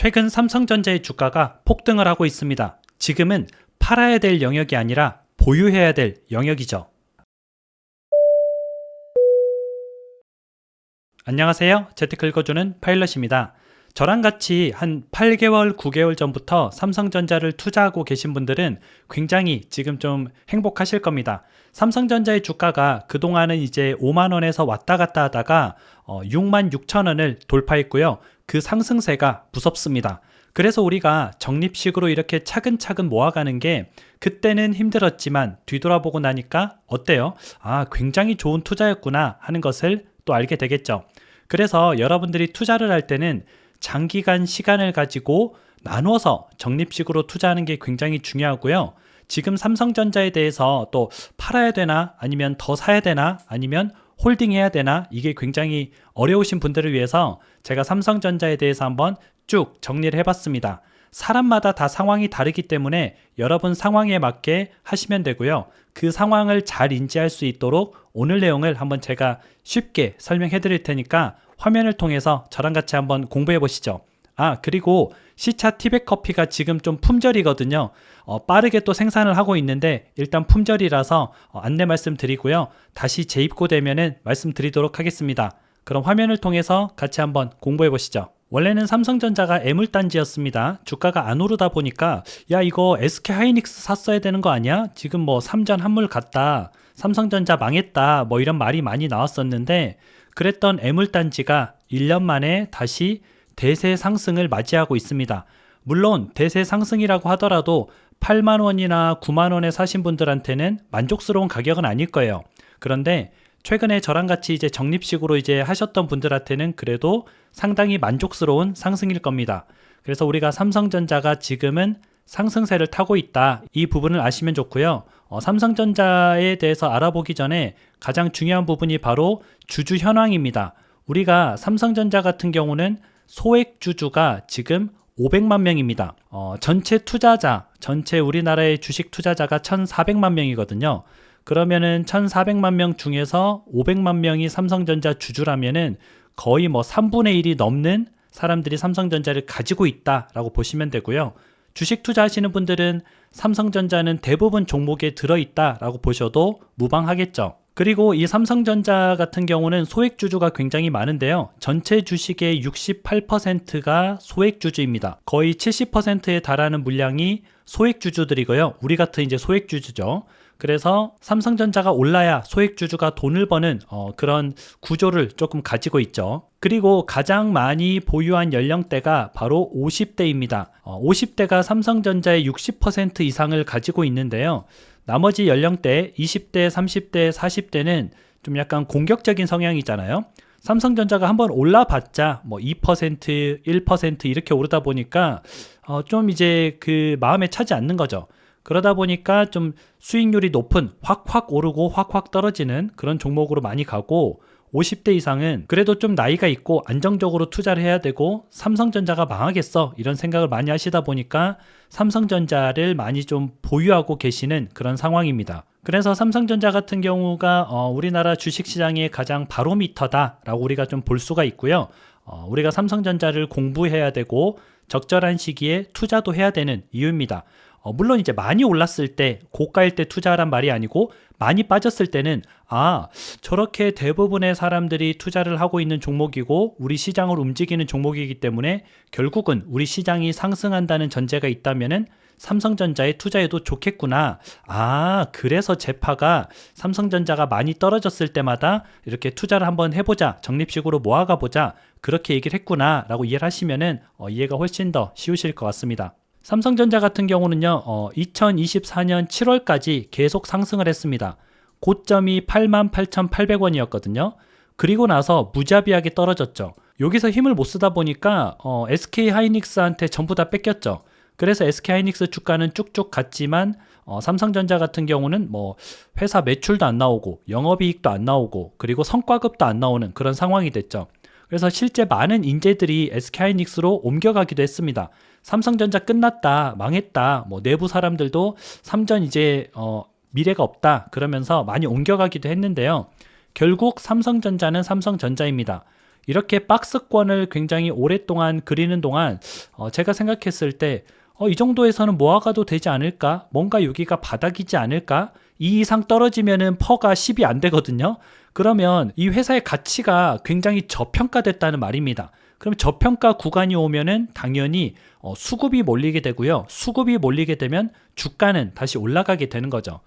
최근 삼성전자의 주가가 폭등을 하고 있습니다. 지금은 팔아야 될 영역이 아니라 보유해야 될 영역이죠. 안녕하세요. 재테크 읽어주는 파일럿입니다. 저랑 같이 한 8개월, 9개월 전부터 삼성전자를 투자하고 계신 분들은 굉장히 지금 좀 행복하실 겁니다. 삼성전자의 주가가 그동안은 이제 5만원에서 왔다 갔다 하다가 6만 6천원을 돌파했고요. 그 상승세가 무섭습니다. 그래서 우리가 적립식으로 이렇게 차근차근 모아가는 게 그때는 힘들었지만 뒤돌아보고 나니까 어때요? 굉장히 좋은 투자였구나 하는 것을 또 알게 되겠죠. 그래서 여러분들이 투자를 할 때는 장기간 시간을 가지고 나눠서 적립식으로 투자하는 게 굉장히 중요하고요. 지금 삼성전자에 대해서 또 팔아야 되나 아니면 더 사야 되나 아니면 홀딩해야 되나 이게 굉장히 어려우신 분들을 위해서 제가 삼성전자에 대해서 한번 쭉 정리를 해봤습니다. 사람마다 다 상황이 다르기 때문에 여러분 상황에 맞게 하시면 되고요. 그 상황을 잘 인지할 수 있도록 오늘 내용을 한번 제가 쉽게 설명해 드릴 테니까 화면을 통해서 저랑 같이 한번 공부해 보시죠. 그리고 시차 티백커피가 지금 좀 품절이거든요. 빠르게 또 생산을 하고 있는데 일단 품절이라서 안내 말씀드리고요. 다시 재입고되면은 말씀드리도록 하겠습니다. 그럼 화면을 통해서 같이 한번 공부해 보시죠. 원래는 삼성전자가 애물단지였습니다. 주가가 안 오르다 보니까 야 이거 SK하이닉스 샀어야 되는 거 아니야? 지금 뭐 삼전 한물 갔다. 삼성전자 망했다. 뭐 이런 말이 많이 나왔었는데 그랬던 애물단지가 1년 만에 다시 대세 상승을 맞이하고 있습니다. 물론 대세 상승이라고 하더라도 8만 원이나 9만 원에 사신 분들한테는 만족스러운 가격은 아닐 거예요. 그런데 최근에 저랑 같이 이제 적립식으로 이제 하셨던 분들한테는 그래도 상당히 만족스러운 상승일 겁니다. 그래서 우리가 삼성전자가 지금은 상승세를 타고 있다. 이 부분을 아시면 좋고요. 삼성전자에 대해서 알아보기 전에 가장 중요한 부분이 바로 주주 현황입니다. 우리가 삼성전자 같은 경우는 소액 주주가 지금 500만 명입니다. 전체 투자자, 전체 우리나라의 주식 투자자가 1,400만 명이거든요. 그러면은 1,400만 명 중에서 500만 명이 삼성전자 주주라면은 거의 뭐 3분의 1이 넘는 사람들이 삼성전자를 가지고 있다라고 보시면 되고요. 주식 투자하시는 분들은 삼성전자는 대부분 종목에 들어있다라고 보셔도 무방하겠죠. 그리고 이 삼성전자 같은 경우는 소액주주가 굉장히 많은데요. 전체 주식의 68%가 소액주주입니다. 거의 70%에 달하는 물량이 소액주주들이고요. 우리 같은 이제 소액주주죠. 그래서 삼성전자가 올라야 소액주주가 돈을 버는 그런 구조를 조금 가지고 있죠. 그리고 가장 많이 보유한 연령대가 바로 50대입니다. 50대가 삼성전자의 60% 이상을 가지고 있는데요. 나머지 연령대 20대, 30대, 40대는 좀 약간 공격적인 성향이잖아요. 삼성전자가 한번 올라봤자 뭐 2%, 1% 이렇게 오르다 보니까 좀 이제 그 마음에 차지 않는 거죠. 그러다 보니까 좀 수익률이 높은 확확 오르고 확확 떨어지는 그런 종목으로 많이 가고 50대 이상은 그래도 좀 나이가 있고 안정적으로 투자를 해야 되고 삼성전자가 망하겠어 이런 생각을 많이 하시다 보니까 삼성전자를 많이 좀 보유하고 계시는 그런 상황입니다. 그래서 삼성전자 같은 경우가 우리나라 주식시장의 가장 바로미터다라고 우리가 좀 볼 수가 있고요. 우리가 삼성전자를 공부해야 되고 적절한 시기에 투자도 해야 되는 이유입니다. 물론 이제 많이 올랐을 때 고가일 때 투자하란 말이 아니고 많이 빠졌을 때는 저렇게 대부분의 사람들이 투자를 하고 있는 종목이고 우리 시장을 움직이는 종목이기 때문에 결국은 우리 시장이 상승한다는 전제가 있다면은 삼성전자에 투자해도 좋겠구나. 그래서 제파가 삼성전자가 많이 떨어졌을 때마다 이렇게 투자를 한번 해보자. 적립식으로 모아가 보자. 그렇게 얘기를 했구나 라고 이해를 하시면은 이해가 훨씬 더 쉬우실 것 같습니다. 삼성전자 같은 경우는요 2024년 7월까지 계속 상승을 했습니다. 고점이 88,800원이었거든요. 그리고 나서 무자비하게 떨어졌죠. 여기서 힘을 못 쓰다 보니까 SK하이닉스한테 전부 다 뺏겼죠. 그래서 SK하이닉스 주가는 쭉쭉 갔지만 삼성전자 같은 경우는 뭐 회사 매출도 안 나오고 영업이익도 안 나오고 그리고 성과급도 안 나오는 그런 상황이 됐죠. 그래서 실제 많은 인재들이 SK하이닉스로 옮겨가기도 했습니다. 삼성전자 끝났다, 망했다, 뭐 내부 사람들도 삼전 이제 미래가 없다 그러면서 많이 옮겨가기도 했는데요. 결국 삼성전자는 삼성전자입니다. 이렇게 박스권을 굉장히 오랫동안 그리는 동안 제가 생각했을 때 이 정도에서는 모아가도 되지 않을까? 뭔가 여기가 바닥이지 않을까? 이 이상 떨어지면은 퍼가 10이 안 되거든요. 그러면 이 회사의 가치가 굉장히 저평가됐다는 말입니다. 그럼 저평가 구간이 오면은 당연히 수급이 몰리게 되고요. 수급이 몰리게 되면 주가는 다시 올라가게 되는 거죠.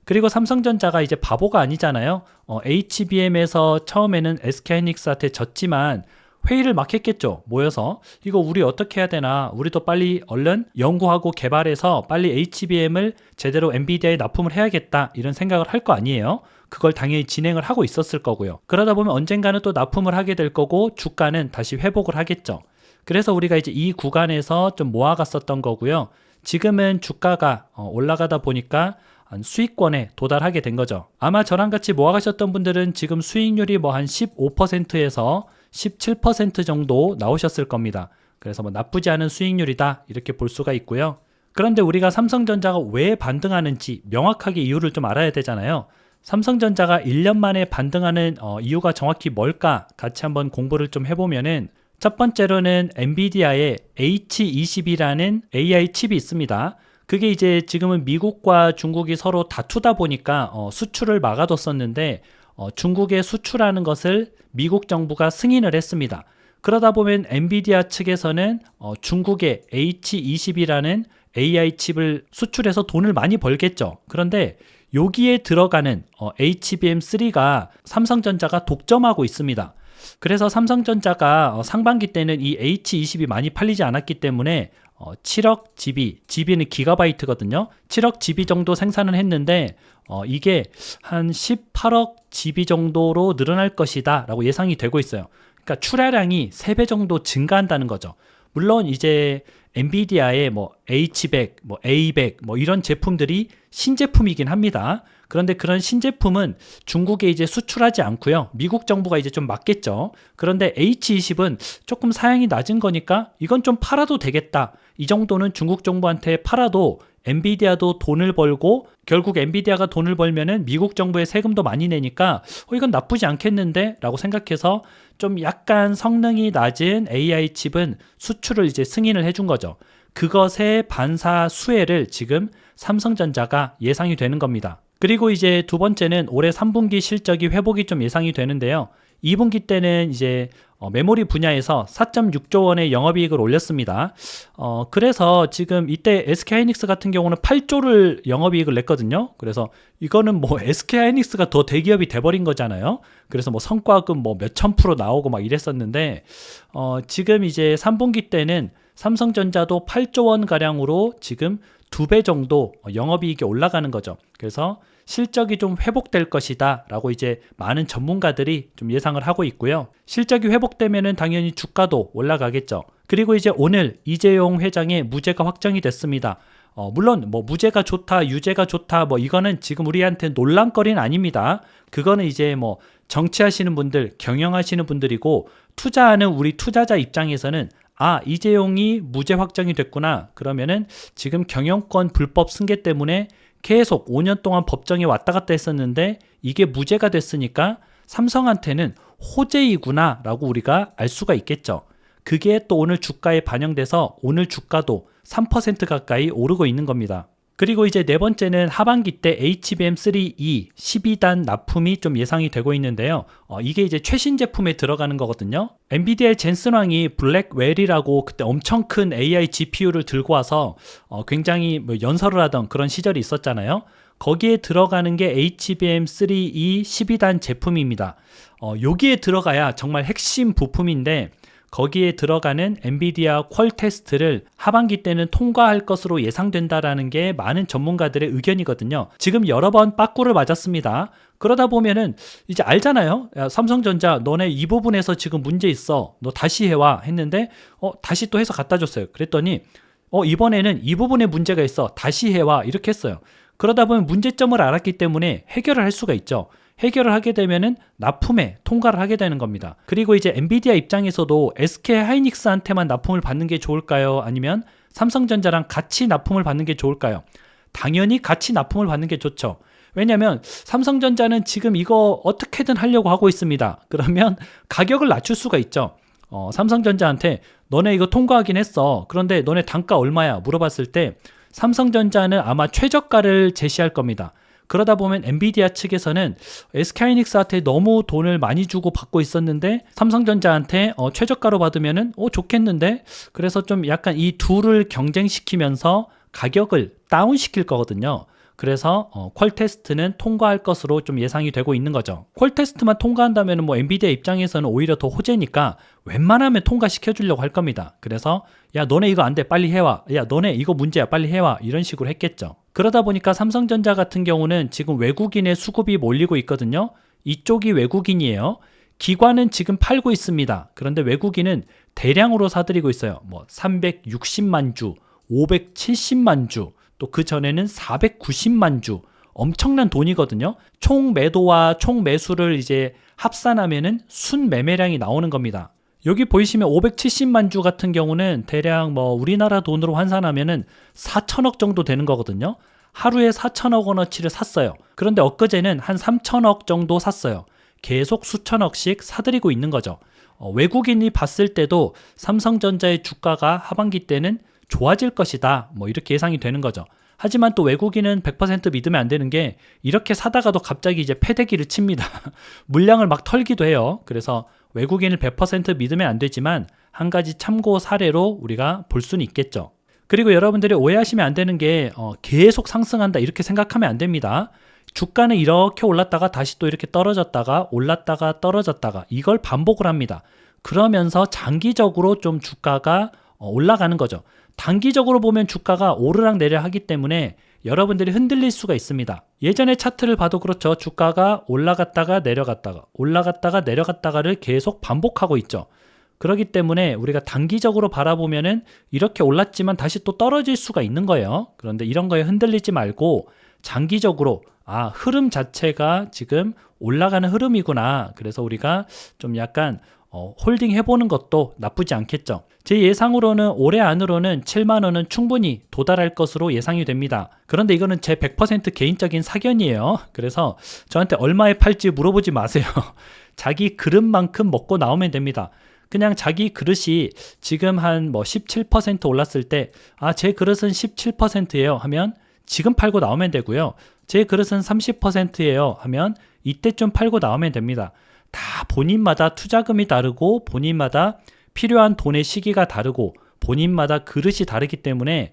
그리고 삼성전자가 이제 바보가 아니잖아요. HBM에서 처음에는 SK하이닉스한테 졌지만 회의를 막 했겠죠. 모여서 이거 우리 어떻게 해야 되나, 우리도 빨리 얼른 연구하고 개발해서 빨리 HBM을 제대로 엔비디아에 납품을 해야겠다, 이런 생각을 할 거 아니에요. 그걸 당연히 진행을 하고 있었을 거고요. 그러다 보면 언젠가는 또 납품을 하게 될 거고 주가는 다시 회복을 하겠죠. 그래서 우리가 이제 이 구간에서 좀 모아갔었던 거고요. 지금은 주가가 올라가다 보니까 수익권에 도달하게 된 거죠. 아마 저랑 같이 모아가셨던 분들은 지금 수익률이 뭐 한 15%에서 17% 정도 나오셨을 겁니다. 그래서 뭐 나쁘지 않은 수익률이다, 이렇게 볼 수가 있고요. 그런데 우리가 삼성전자가 왜 반등하는지 명확하게 이유를 좀 알아야 되잖아요. 삼성전자가 1년 만에 반등하는 이유가 정확히 뭘까 같이 한번 공부를 좀 해보면은, 첫 번째로는 엔비디아의 H20이라는 AI 칩이 있습니다. 그게 이제 지금은 미국과 중국이 서로 다투다 보니까 수출을 막아뒀었는데 중국에 수출하는 것을 미국 정부가 승인을 했습니다. 그러다 보면 엔비디아 측에서는 중국의 H20이라는 AI 칩을 수출해서 돈을 많이 벌겠죠. 그런데 여기에 들어가는 HBM3가 삼성전자가 독점하고 있습니다. 그래서 삼성전자가 상반기 때는 이 H20이 많이 팔리지 않았기 때문에 7억 GB는 기가바이트거든요. 7억 GB 정도 생산을 했는데 이게 한 18억 GB 정도로 늘어날 것이다 라고 예상이 되고 있어요. 그러니까 출하량이 3배 정도 증가한다는 거죠. 물론 이제 엔비디아의 뭐 H100, 뭐 A100 뭐 이런 제품들이 신제품이긴 합니다. 그런데 그런 신제품은 중국에 이제 수출하지 않고요. 미국 정부가 이제 좀 막겠죠. 그런데 H20은 조금 사양이 낮은 거니까 이건 좀 팔아도 되겠다. 이 정도는 중국 정부한테 팔아도 엔비디아도 돈을 벌고, 결국 엔비디아가 돈을 벌면은 미국 정부의 세금도 많이 내니까 이건 나쁘지 않겠는데 라고 생각해서 좀 약간 성능이 낮은 AI 칩은 수출을 이제 승인을 해준 거죠. 그것의 반사 수혜를 지금 삼성전자가 예상이 되는 겁니다. 그리고 이제 두 번째는 올해 3분기 실적이 회복이 좀 예상이 되는데요. 2분기 때는 이제 메모리 분야에서 4.6조 원의 영업이익을 올렸습니다. 그래서 지금 이때 SK하이닉스 같은 경우는 8조를 영업이익을 냈거든요. 그래서 이거는 뭐 SK하이닉스가 더 대기업이 돼버린 거잖아요. 그래서 뭐 성과급 뭐 몇천 프로 나오고 막 이랬었는데 지금 이제 3분기 때는 삼성전자도 8조 원 가량으로 지금 2배 정도 영업이익이 올라가는 거죠. 그래서 실적이 좀 회복될 것이다 라고 이제 많은 전문가들이 좀 예상을 하고 있고요. 실적이 회복되면은 당연히 주가도 올라가겠죠. 그리고 이제 오늘 이재용 회장의 무죄가 확정이 됐습니다. 물론 뭐 무죄가 좋다, 유죄가 좋다, 뭐 이거는 지금 우리한테 논란거리는 아닙니다. 그거는 이제 뭐 정치하시는 분들, 경영하시는 분들이고, 투자하는 우리 투자자 입장에서는 이재용이 무죄 확정이 됐구나. 그러면은 지금 경영권 불법 승계 때문에 계속 5년 동안 법정에 왔다 갔다 했었는데 이게 무죄가 됐으니까 삼성한테는 호재이구나 라고 우리가 알 수가 있겠죠. 그게 또 오늘 주가에 반영돼서 오늘 주가도 3% 가까이 오르고 있는 겁니다. 그리고 이제 네 번째는 하반기 때 HBM3E 12단 납품이 좀 예상이 되고 있는데요. 이게 이제 최신 제품에 들어가는 거거든요. 엔비디아의 젠슨 왕이 블랙웰이라고 그때 엄청 큰 AI GPU를 들고 와서 굉장히 뭐 연설을 하던 그런 시절이 있었잖아요. 거기에 들어가는 게 HBM3E 12단 제품입니다. 여기에 들어가야 정말 핵심 부품인데, 거기에 들어가는 엔비디아 퀄 테스트를 하반기 때는 통과할 것으로 예상된다라는 게 많은 전문가들의 의견이거든요. 지금 여러 번 빠꾸를 맞았습니다. 그러다 보면은 이제 알잖아요. 야, 삼성전자 너네 이 부분에서 지금 문제 있어. 너 다시 해와 했는데 다시 또 해서 갖다 줬어요. 그랬더니 이번에는 이 부분에 문제가 있어. 다시 해와 이렇게 했어요. 그러다 보면 문제점을 알았기 때문에 해결을 할 수가 있죠. 해결을 하게 되면은 납품에 통과를 하게 되는 겁니다. 그리고 이제 엔비디아 입장에서도 SK하이닉스한테만 납품을 받는 게 좋을까요? 아니면 삼성전자랑 같이 납품을 받는 게 좋을까요? 당연히 같이 납품을 받는 게 좋죠. 왜냐하면 삼성전자는 지금 이거 어떻게든 하려고 하고 있습니다. 그러면 가격을 낮출 수가 있죠. 삼성전자한테 너네 이거 통과하긴 했어. 그런데 너네 단가 얼마야? 물어봤을 때 삼성전자는 아마 최저가를 제시할 겁니다. 그러다 보면 엔비디아 측에서는 SK하이닉스한테 너무 돈을 많이 주고 받고 있었는데 삼성전자한테 최저가로 받으면은 좋겠는데, 그래서 좀 약간 이 둘을 경쟁시키면서 가격을 다운시킬 거거든요. 그래서 퀄 테스트는 통과할 것으로 좀 예상이 되고 있는 거죠. 퀄 테스트만 통과한다면 뭐 엔비디아 입장에서는 오히려 더 호재니까 웬만하면 통과시켜 주려고 할 겁니다. 그래서 야 너네 이거 안 돼 빨리 해와, 야 너네 이거 문제야 빨리 해와, 이런 식으로 했겠죠. 그러다 보니까 삼성전자 같은 경우는 지금 외국인의 수급이 몰리고 있거든요. 이쪽이 외국인이에요. 기관은 지금 팔고 있습니다. 그런데 외국인은 대량으로 사들이고 있어요. 뭐 360만 주, 570만 주, 또 그 전에는 490만 주, 엄청난 돈이거든요. 총 매도와 총 매수를 이제 합산하면은 순 매매량이 나오는 겁니다. 여기 보이시면 570만 주 같은 경우는 대략 뭐 우리나라 돈으로 환산하면은 4천억 정도 되는 거거든요. 하루에 4천억 원어치를 샀어요. 그런데 엊그제는 한 3천억 정도 샀어요. 계속 수천억씩 사들이고 있는 거죠. 외국인이 봤을 때도 삼성전자의 주가가 하반기 때는 좋아질 것이다, 뭐 이렇게 예상이 되는 거죠. 하지만 또 외국인은 100% 믿으면 안 되는 게 이렇게 사다가도 갑자기 이제 패대기를 칩니다. 물량을 막 털기도 해요. 그래서 외국인을 100% 믿으면 안 되지만 한 가지 참고 사례로 우리가 볼 수는 있겠죠. 그리고 여러분들이 오해하시면 안 되는 게 계속 상승한다 이렇게 생각하면 안 됩니다. 주가는 이렇게 올랐다가 다시 또 이렇게 떨어졌다가 올랐다가 떨어졌다가 이걸 반복을 합니다. 그러면서 장기적으로 좀 주가가 올라가는 거죠. 단기적으로 보면 주가가 오르락내리락 하기 때문에 여러분들이 흔들릴 수가 있습니다. 예전에 차트를 봐도 그렇죠. 주가가 올라갔다가 내려갔다가 올라갔다가 내려갔다가를 계속 반복하고 있죠. 그렇기 때문에 우리가 단기적으로 바라보면은 이렇게 올랐지만 다시 또 떨어질 수가 있는 거예요. 그런데 이런 거에 흔들리지 말고 장기적으로 흐름 자체가 지금 올라가는 흐름이구나. 그래서 우리가 좀 약간 홀딩 해보는 것도 나쁘지 않겠죠. 제 예상으로는 올해 안으로는 7만 원은 충분히 도달할 것으로 예상이 됩니다. 그런데 이거는 제 100% 개인적인 사견이에요. 그래서 저한테 얼마에 팔지 물어보지 마세요. 자기 그릇만큼 먹고 나오면 됩니다. 그냥 자기 그릇이 지금 한 17% 올랐을 때 제 그릇은 17%예요 하면 지금 팔고 나오면 되고요. 제 그릇은 30%예요 하면 이때쯤 팔고 나오면 됩니다. 다 본인마다 투자금이 다르고 본인마다 필요한 돈의 시기가 다르고 본인마다 그릇이 다르기 때문에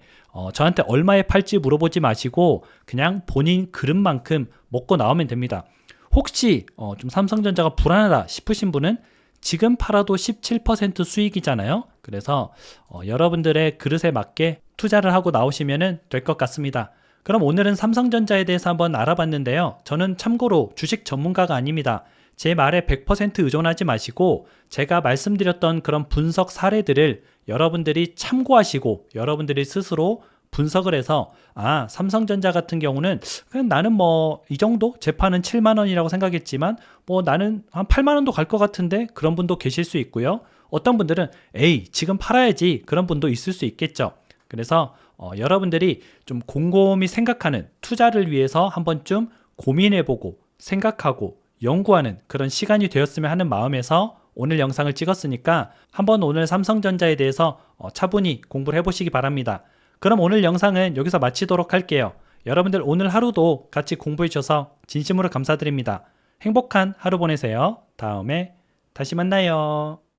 저한테 얼마에 팔지 물어보지 마시고 그냥 본인 그릇만큼 먹고 나오면 됩니다. 혹시 좀 삼성전자가 불안하다 싶으신 분은 지금 팔아도 17% 수익이잖아요. 그래서 여러분들의 그릇에 맞게 투자를 하고 나오시면 될 것 같습니다. 그럼 오늘은 삼성전자에 대해서 한번 알아봤는데요. 저는 참고로 주식 전문가가 아닙니다. 제 말에 100% 의존하지 마시고 제가 말씀드렸던 그런 분석 사례들을 여러분들이 참고하시고 여러분들이 스스로 분석을 해서 삼성전자 같은 경우는 그냥 나는 이 정도 재판은 7만 원이라고 생각했지만 나는 한 8만 원도 갈 것 같은데, 그런 분도 계실 수 있고요. 어떤 분들은 지금 팔아야지, 그런 분도 있을 수 있겠죠. 그래서 여러분들이 좀 곰곰이 생각하는, 투자를 위해서 한 번쯤 고민해보고 생각하고 연구하는 그런 시간이 되었으면 하는 마음에서 오늘 영상을 찍었으니까 한번 오늘 삼성전자에 대해서 차분히 공부를 해보시기 바랍니다. 그럼 오늘 영상은 여기서 마치도록 할게요. 여러분들 오늘 하루도 같이 공부해 주셔서 진심으로 감사드립니다. 행복한 하루 보내세요. 다음에 다시 만나요.